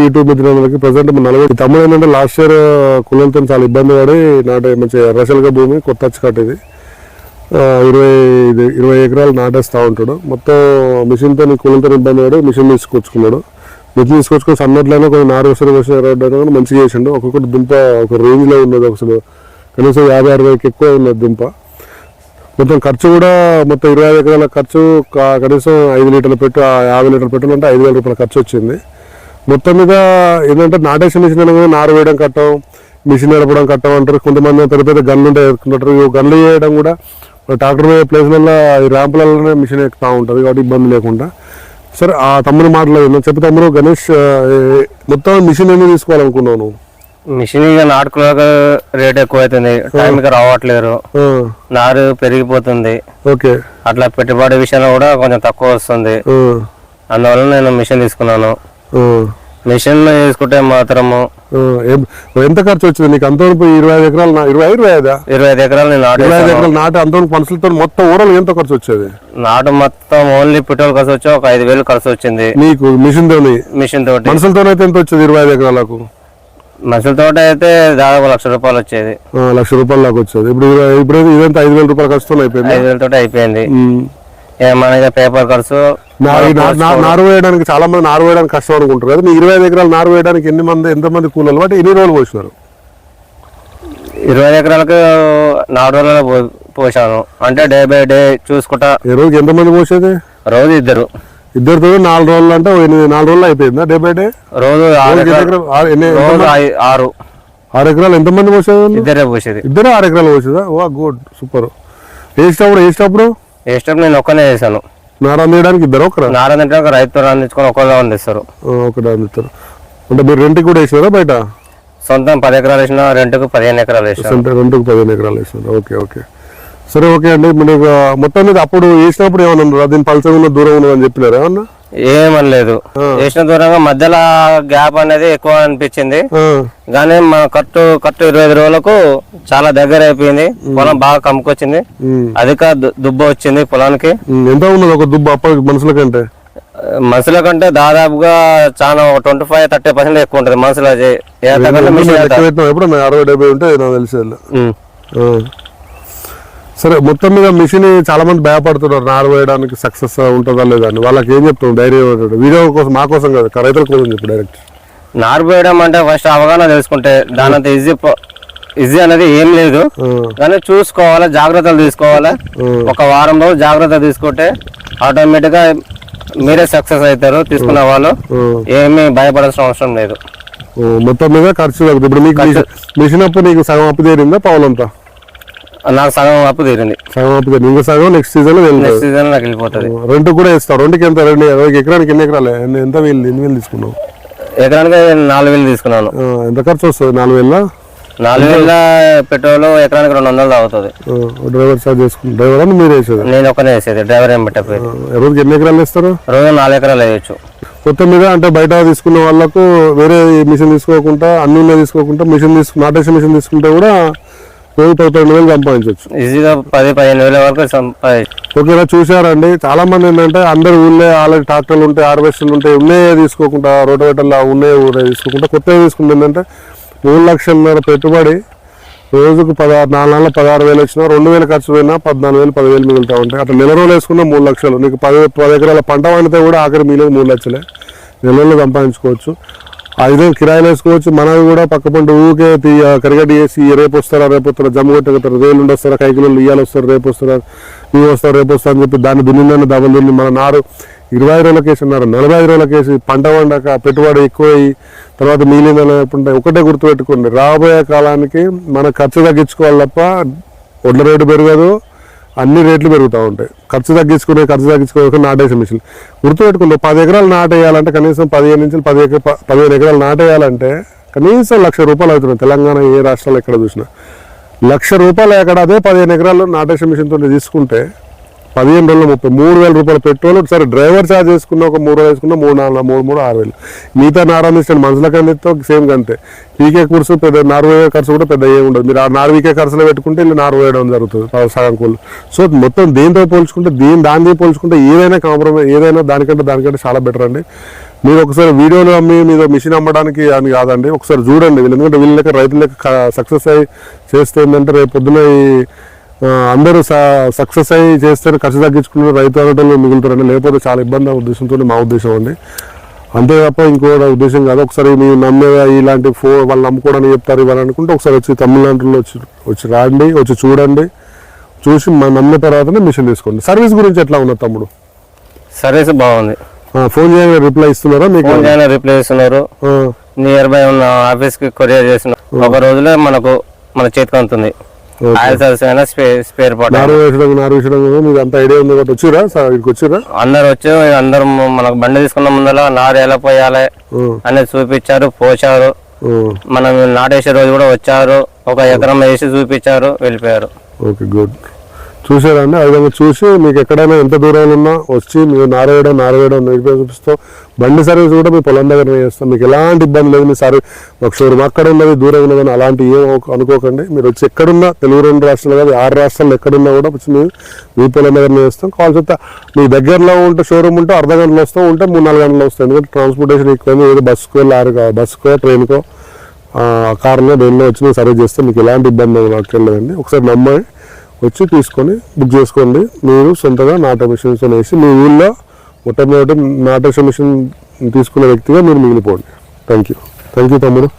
YouTube మిత్రులకి present నలుగురు తమ్ముడు ఏంటంటే లాస్ట్ ఇయర్ కులంతో చాలా ఇబ్బంది పడి నాటే మంచిగా రసలుగా భూమి కొత్త కట్టేది 20 ఎకరాలు నాటేస్తూ ఉంటాడు. మొత్తం మిషన్తో కులంతో ఇబ్బంది పడి మిషన్ తీసుకొచ్చుకున్నాడు. మిషన్ తీసుకొచ్చుకొని సన్నట్లైనా కొంచెం నారు మంచిగా చేసిండు. ఒక్కొక్కటి దుంప ఒక రేంజ్లో ఉన్నది, అసలు కనీసం 50-60కి ఎక్కువ ఉన్నది దుంప. మొత్తం ఖర్చు కూడా మొత్తం 25 ఎకరాల ఖర్చు కనీసం 5 లీటర్ల పెట్రోల్ 50 లీటర్ల పెట్రోల్ అంటే 5,000 రూపాయల ఖర్చు వచ్చింది. మొత్తం మీద ఏంటంటే నాటేసిన మిషన్ అనగా నారు వేయడం కట్టం, మిషన్ నడపడం కట్టం అంటారు. కొంతమంది పెద్ద పెద్ద గన్లు ఉంటాయి ఎత్తుకుంటారు. గన్లు వేయడం కూడా ట్రాక్టర్ ప్లేస్లలో ఈ ర్యాంపులలోనే మిషన్ ఎక్కుతూ ఉంటుంది కాబట్టి ఇబ్బంది లేకుండా. సరే ఆ తమ్ముడు మాట్లాడలేదు చెప్పు తమ్ముడు. గణేష్ మొత్తం మిషన్ ఎందుకు తీసుకోవాలనుకున్నాను? మిషన్ ఇక నాటుకులాగా రేట్ ఎక్కువ అవుతుంది, టైంకి రావట్లేరు, నారు పెరిగిపోతుంది. ఓకే, అట్లా పెట్టుబడి విషయంలో కూడా కొంచెం తక్కువ వస్తుంది. అందువల్ల నేను మిషన్ తీసుకున్నాను. మిషన్ తీసుకుంటే మాత్రము ఎంత ఖర్చు వచ్చింది నీకు? అంతవరకు 25 ఎకరాలు 25 ఎకరాలు నేను 25 ఎకరాలు నాటు అంతవరకు మనుషులతో మొత్తం ఓవరాల్ ఎంత ఖర్చు వచ్చేది? నాటు మొత్తం ఓన్లీ పెట్రోల్ ఖర్చు వచ్చి ఒక 5,000 ఖర్చు వచ్చింది నీకు మిషన్ తోటి. మనుషులతో అయితే ఎంత వచ్చేది 25 ఎకరాలకు? మనుషులతో అయితే దాదాపు 1,00,000 రూపాయలు వచ్చేది. 1,00,000 రూపాయలు దాకా వచ్చేది. ఇప్పుడు ఇదంతా 5,000 రూపాయలు ఖర్చుతో అయిపోయింది. 5,000 తోటి అయిపోయింది. ఏమన్నా పేపర్ ఖర్చు. నారు వేయడానికి చాలా మంది నారు వేయడానికి కష్టం అనుకుంటారు కదా. మీ 25 ఎకరాలు నారు వేయడానికి ఎంతమంది కూలీలు బట్టి ఎన్ని రోజులు పోసినారు? 20 ఎకరాలకు 4 రోజులలో పోసాను. అంటే డే బై డే చూసుకుంటా. ఏ రోజుకి ఎంతమంది పోసేది? రోజు ఇద్దరితో 4 రోజులు అంటే 4 రోజులు అయిపోయిందా డే బై డే? రోజు 6 ఎకరాలు ఎంతమంది పోసేది? ఇద్దరే పోసేది. 6 ఎకరాలు పోసేదా? ఓ గుడ్, సూపర్. వేసేటప్పుడు నేను ఒక్కనే చేశాను. నారా తీయడానికి ఇద్దరు? నారా అంటే ఒక రైతు అందించుకొని ఒకళ్ళు అందిస్తారు. ఒకటి అందిస్తారు అంటే మీరు రెంట్కి కూడా వేసినారా బయట? సొంతం 10 ఎకరాలు వేసిన, రెంట్కు 15 ఎకరాలు వేసిన. రెంట్కు 15 ఎకరాలు వేసినారు. ఓకే ఓకే, సరే ఓకే అండి. మీకు మొత్తం మీద అప్పుడు వేసినప్పుడు ఏమన్నా దీని పల్సర్ ఉన్న దూరం ఉన్నదని చెప్పినారు ఏమన్నా? ఏమనలేదు. వేసిన దూరంగా మధ్యలో గ్యాప్ అనేది ఎక్కువ అనిపించింది, కానీ మన కట్టు 25 రోజులకు చాలా దగ్గర అయిపోయింది. పొలం బాగా కమ్ముకొచ్చింది, అధిక దుబ్బ వచ్చింది పొలానికి. ఎంత ఉన్నది ఒక దుబ్బ అప్పటికి మనుషుల కంటే దాదాపుగా చాలా 25-30% ఎక్కువ ఉంటుంది మనుషుల. ఎప్పుడు 60-70 ఉంటే నాకు తెలిసి. సరే, మొత్తం మీద మిషన్ చాలా మంది భయపడుతున్నారు నారు వేయడానికి సక్సెస్ ఉంటుందా లేదా అని. వాళ్ళకి ఏం చెప్తాం? ధైర్యం వీడియో కోసం, మా కోసం కాదు, రైతుల కోసం చెప్పు డైరెక్ట్. నారు వేయడం అంటే ఫస్ట్ అవగాహన తెలుసుకుంటే దానంత ఈజీ అనేది ఏం లేదు, కానీ చూసుకోవాలి, జాగ్రత్తలు తీసుకోవాలి. ఒక వారం రోజులు జాగ్రత్త తీసుకుంటే ఆటోమేటిక్ గా మీరే సక్సెస్ అవుతారు. తీసుకున్న వాళ్ళు ఏమీ భయపడాల్సిన అవసరం లేదు. మొత్తం మీద ఖర్చు. ఇప్పుడు మీకు మిషన్ అప్పు నీకు సగం అప్పు తీరిందా పావులంతా? నాకు సగం అప్పు తీరింది. ఇంకా సగం నెక్స్ట్ సీజన్ నాకు వెళ్ళిపోతుంది. రెంట్ కూడా ఇస్తావు? రెండుకి ఎంత? ఎకరానికి ఎన్ని ఎకరాలు? ఎంత ఎన్ని వేలు తీసుకున్నావు? ఎకరానికి 4,000 తీసుకున్నాను. ఎంత ఖర్చు వస్తుంది? 4,000 పెట్రోల్ ఎకరానికి 200 అవుతుంది. డ్రైవర్ చార్జ్ చేసుకుని డ్రైవర్ అని మీరు వేసేది? నేను ఒక్కనే వేసేది, డ్రైవర్ ఏం పెట్టకపోయేది. రోజుకి ఎన్ని ఎకరాలు వేస్తారు? రోజు 4 ఎకరాలు వేయచ్చు. మొత్తం మీద అంటే బయట తీసుకున్న వాళ్ళకు వేరే మిషన్ తీసుకోకుండా, అన్ని తీసుకోకుండా నాటేషన్ మిషన్ తీసుకుంటే కూడా 10-12 సంపాదించవచ్చు ఈజీగా. 10-15 వేల వరకు సంపాదించు. ఓకేనా? చూసారండి, చాలా మంది ఏంటంటే అందరు ఊళ్ళే ఆల్రెడీ ట్రాక్టర్లు ఉంటాయి, హార్వెస్టర్లు ఉంటాయి, ఉన్నాయే తీసుకోకుండా, రోటోవేటర్లు ఉన్నాయే తీసుకోకుండా కొత్తగా తీసుకుంటే ఏంటంటే 3,00,000 పెట్టుబడి, రోజుకు 4 నెలల 16,000 వచ్చినా 2,000 ఖర్చు పోయినా 14,000-10,000 మిగులుతా ఉంటాయి. అట్లా నెల రోజులు వేసుకున్నా 3,00,000. నీకు 10 ఎకరాల పంట పండితే కూడా ఆఖరి మిగిలిన 3,00,000 నెలలో సంపాదించుకోవచ్చు. 5 కిరాయిలు వేసుకోవచ్చు. మనవి కూడా పక్క పంట ఊకే కరిగడ్డి చేసి రేపు వస్తారా జమ్ము కొట్టగతారు, రేళ్ళు వస్తారా, కైకిలు ఇయ్యాలు వస్తారు, రేపు వస్తారా, ఇవి వస్తారు, రేపు వస్తారు అని చెప్పి దాన్ని దున్నిందని దెబ్బలు దున్ని మన నారు 25 రోజులకి వేసినారు, 45 రోజులకి వేసి పంట పండాక పెట్టుబడి ఎక్కువ అయ్యి తర్వాత మిగిలిన ఒకటే గుర్తుపెట్టుకోండి, రాబోయే కాలానికి మన ఖర్చు తగ్గించుకోవాలి తప్ప వడ్ల రేటు పెరగదు, అన్ని రేట్లు పెరుగుతూ ఉంటాయి. ఖర్చు తగ్గించుకోవాలి. నాటేసే మిషన్ గుర్తుపెట్టుకుంటే 10 ఎకరాలు నాటేయాలంటే కనీసం 15 ఎకరాలు నాటేయాలంటే కనీసం 1,00,000 రూపాయలు అవుతున్నాయి. తెలంగాణ ఏ రాష్ట్రాలు ఎక్కడ చూసినా 1,00,000 రూపాయలు ఎక్కడ. అదే 15 ఎకరాలు నాటేసే మిషన్తో తీసుకుంటే 15 రోజులు 3,000 రూపాయలు పెట్రోల్. సరే, డ్రైవర్ ఛార్జ్ చేసుకున్న ఒక 3 రోజులు వేసుకున్న 3,000 మిగతా నారాయణ మనుషులకి అందిస్తే సేమ్ అంతే. పీకే ఖర్చు పెద్ద, నారు వేయ ఖర్చు కూడా పెద్ద ఏమి ఉండదు. మీరు ఆ నారు వీకే ఖర్చులో పెట్టుకుంటే ఇలా నారు వేయడం జరుగుతుంది సగం కూలు. సో మొత్తం దేంతో పోల్చుకుంటే దాన్ని పోల్చుకుంటే ఏదైనా కాంప్రమైజ్, ఏదైనా దానికంటే చాలా బెటర్ అండి. మీరు ఒకసారి వీడియోలో అమ్మి మీద మిషన్ అమ్మడానికి అని కాదండి, ఒకసారి చూడండి వీళ్ళు. ఎందుకంటే వీళ్ళకి రైతులకి సక్సెస్ అయ్యి చేస్తే ఏంటంటే రేపు పొద్దున ఈ అందరూ సక్సెస్ అయ్యి చేస్తే ఖర్చు తగ్గించుకున్న రైతు అనటంలో మిగులుతారండి. లేకపోతే చాలా ఇబ్బంది ఉద్దేశంతో మా ఉద్దేశం అండి. అంతే తప్ప ఇంకో ఉద్దేశం కాదు. ఒకసారి మీరు నమ్మే ఇలాంటి వాళ్ళు నమ్ముకోవడానికి చెప్తారు ఇవ్వాలి అనుకుంటే ఒకసారి వచ్చి తమిళనాడులో వచ్చి రాండి, వచ్చి చూడండి, చూసి నమ్మిన తర్వాతనే మిషన్ తీసుకోండి. సర్వీస్ గురించి ఎట్లా ఉన్నది తమ్ముడు? సర్వీస్ బాగుంది. ఫోన్ చేయగానే రిప్లై ఇస్తున్నారా? మీకు ఫోన్ చేయగానే రిప్లై ఇస్తున్నారు. నియర్ బై ఉన్న ఆఫీస్ కి కొరియర్ చేస్తున్నారు. ఒక రోజులో మన చేతికి అందుతుంది. ఆయిల్ సర్వీస్ అయినా స్పేర్ పార్ట్. నారు వేసడం మీకు అంత ఐడియా ఉంది కాబట్టి వచ్చిరా ఇక్కడికి వచ్చిరా? అందరు వచ్చి అందరు మనకు బండి తీసుకున్న ముందర నారు ఎలా పోయాలి అనేది చూపించారు, పోచారు. మనం నాటేసే రోజు కూడా వచ్చారు, 1 ఎకరం వేసి చూపించారు, వెళ్ళిపోయారు. Okay, good. చూసారండి. ఆ విధంగా చూసి మీకు ఎక్కడైనా ఎంత దూరంలో ఉన్నా వచ్చి మీరు నారవేయడం నేర్పే చూపిస్తాం. బండి సర్వీస్ కూడా మీ పొలం దగ్గర చేస్తాం. మీకు ఎలాంటి ఇబ్బంది లేదు. మీ సర్వీస్ ఒక షోరూమ్ అక్కడ ఉన్నది, దూరం ఉన్నదని అలాంటి ఏం అనుకోకండి. మీరు వచ్చి ఎక్కడున్నా తెలుగు 2 రాష్ట్రాలు కాదు 6 రాష్ట్రాల్లో ఎక్కడున్నా కూడా వచ్చి మీ పొలం దగ్గర చేస్తాం. కాల్ చెప్తా మీ దగ్గరలో ఉంటే షోరూమ్ ఉంటే అర్ధ గంటలో వస్తాం, ఉంటే 3-4 గంటలు వస్తాయి. ఎందుకంటే ట్రాన్స్పోర్టేషన్ ఎక్కువ. ఏదో బస్సుకో ట్రైన్కో కార్లో దేనిలో వచ్చి మీరు సర్వీస్ చేస్తే మీకు ఎలాంటి ఇబ్బంది లేదండి. ఒకసారి నమ్మాయి వచ్చి తీసుకొని బుక్ చేసుకోండి. మీరు సొంతగా నాటో మిషన్స్ వేసి మీ ఊళ్ళో మొట్టమొదటి నాటో మిషన్ తీసుకునే వ్యక్తిగా మీరు మిగిలిపోండి. థ్యాంక్ యూ తమ్ముడు.